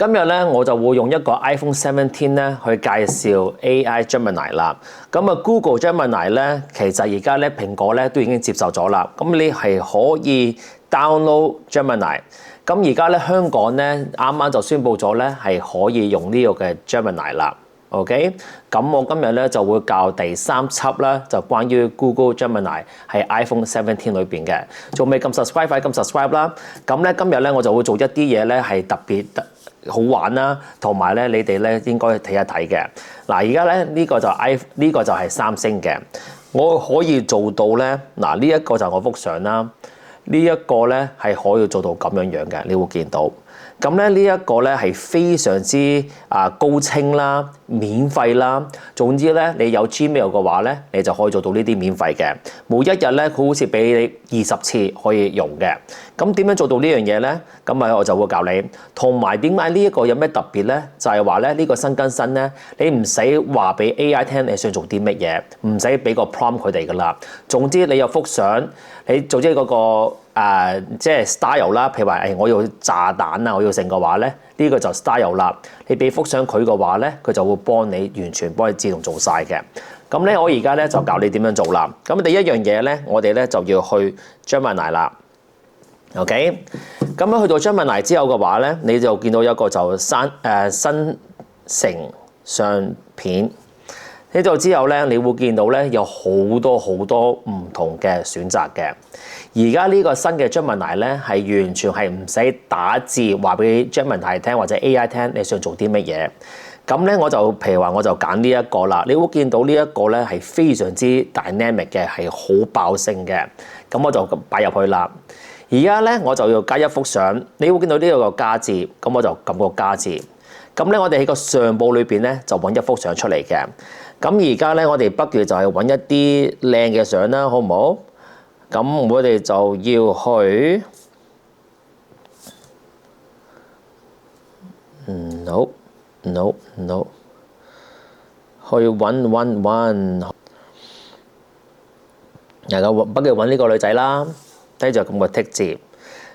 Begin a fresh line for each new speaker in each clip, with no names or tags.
今日咧我就會用一個 iPhone 17咧去介紹 AI Gemini 啦。咁啊 Google Gemini 咧，其實而家咧蘋果咧都已經接受咗啦。咁你係可以 download Gemini。咁而家咧香港咧啱啱就宣布咗咧係可以用呢個嘅 Gemini 啦。OK， 咁我今日咧就會教第3輯啦，就關於 Google Gemini 喺 iPhone 17裏邊嘅。仲未撳 subscribe 快撳 subscribe 啦。咁咧今日咧我就會做一啲嘢咧係特別好玩啦，同埋咧你哋咧應該睇一睇嘅。嗱，而家咧呢個就係三星嘅，我可以做到咧。嗱，呢一個就係我幅相啦，呢一個咧係可以做到咁樣樣嘅，你會見到。咁咧呢一個咧係非常之高清啦、免費啦。總之咧，你有 Gmail 嘅話咧，你就可以做到呢啲免費嘅。每一日咧，佢好似俾你20次可以用嘅。咁點樣做到呢樣嘢咧？咁啊，我就會教你。同埋點解呢一個有咩特別咧？就係話咧，呢個新更新咧，你唔使話俾 AI 聽你想做啲乜嘢，唔使俾個 prompt 佢哋噶啦。總之你有幅相，你做即係嗰個。即係 style 啦，譬如話我要炸彈啊，我要成嘅話咧，呢個就 style 啦。你俾幅相佢嘅話咧，佢就會幫你完全幫你自動做晒嘅。咁咧，我而家咧就教你點樣做啦。咁第一樣嘢咧，我哋咧就要去 Gemini 啦。OK， 咁樣去到 Gemini 之後嘅話咧，你就見到有一個就生成相片。呢度之後咧，你會見到咧有好多唔同嘅選擇嘅。而家呢個新嘅 Gemini 咧係完全係唔使打字話俾 Gemini 聽或者 AI 聽你想做啲乜嘢。咁咧我就譬如話我就揀呢一個啦。你會見到呢一個咧係非常之 dynamic 嘅，係好爆性嘅。咁我就擺入去啦。而家咧我就要加一幅相。你會見到呢個加字，咁我就撳個加字。咁咧我哋喺個相簿裏邊咧就揾一幅相出嚟嘅。咁而家咧我哋不如就係揾一啲靚嘅相啦，好唔好？咁我哋就要去，no，去揾，嗱咁不如揾呢個女仔啦，低就咁個剔字。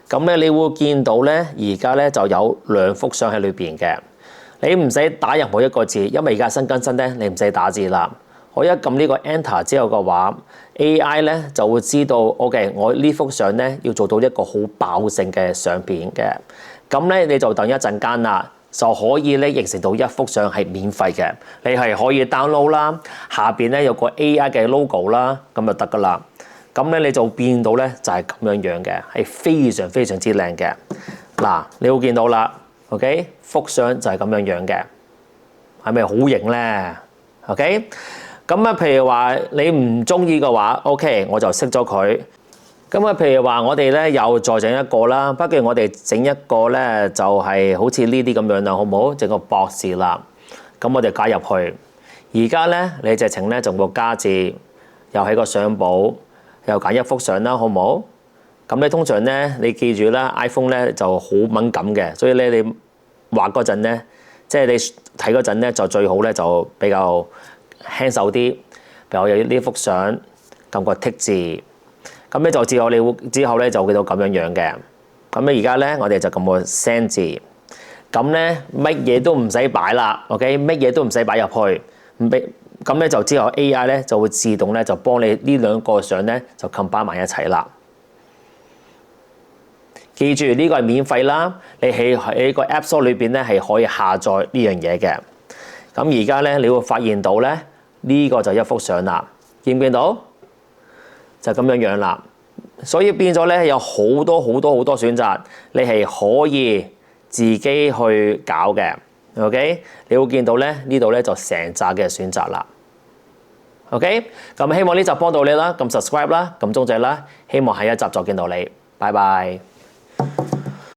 咁咧你會見到咧，而家咧就有2幅相喺裏邊嘅。你唔使打任何一個字，因為而家新更新咧，你唔使打字啦。我一撳呢個 Enter 之後嘅話 ，AI 咧就會知道 ，OK， 我呢幅相咧要做到一個好爆性嘅相片嘅。咁咧你就等一陣間啦，就可以咧形成到一幅相係免費嘅，你係可以 download 啦。下邊咧有個 AI 嘅 logo 啦，咁就得噶啦。咁咧你就變到咧就係咁樣樣嘅，係非常之靚嘅。嗱，你會見到啦 ，OK， 幅相就係咁樣樣嘅，係咪好型咧 ？OK。咁啊，譬如話你唔中意嘅話 ，OK， 我就熄咗佢。咁啊，譬如話我哋咧又再整一個啦，不如我哋整一個咧就係好似呢啲咁樣啦，好唔好？整個博士啦，咁我哋加入去。而家咧你直情咧就個加字，又喺個相簿，又揀一幅相啦，好唔好？咁你通常咧你記住啦 ，iPhone 咧就好敏感嘅，所以咧你畫嗰陣咧，即係你睇嗰陣咧就最好咧就比較輕手啲，譬如我有呢幅相，撳個剔字，咁咧就之後咧就會到咁樣樣嘅。咁咧而家咧我哋就撳個 send 字，咁咧乜嘢都唔使擺啦 ，OK， 乜嘢都唔使擺入去，唔俾咁咧就之後 AI 咧就會自動咧就幫你呢2個相咧就 combine 埋一齊啦。記住呢個係免費啦，你喺個 App Store 裏邊咧係可以下載呢樣嘢嘅。咁而家咧你會發現到咧。呢個就一幅相啦，見唔見到？就咁樣樣啦，所以變咗咧有好多選擇，你係可以自己去搞嘅。OK， 你會見到咧呢度咧就成扎嘅選擇啦。OK， 咁希望呢集幫到你啦，撳 subscribe 啦，撳鐘仔啦，希望下一集再見到你，拜拜。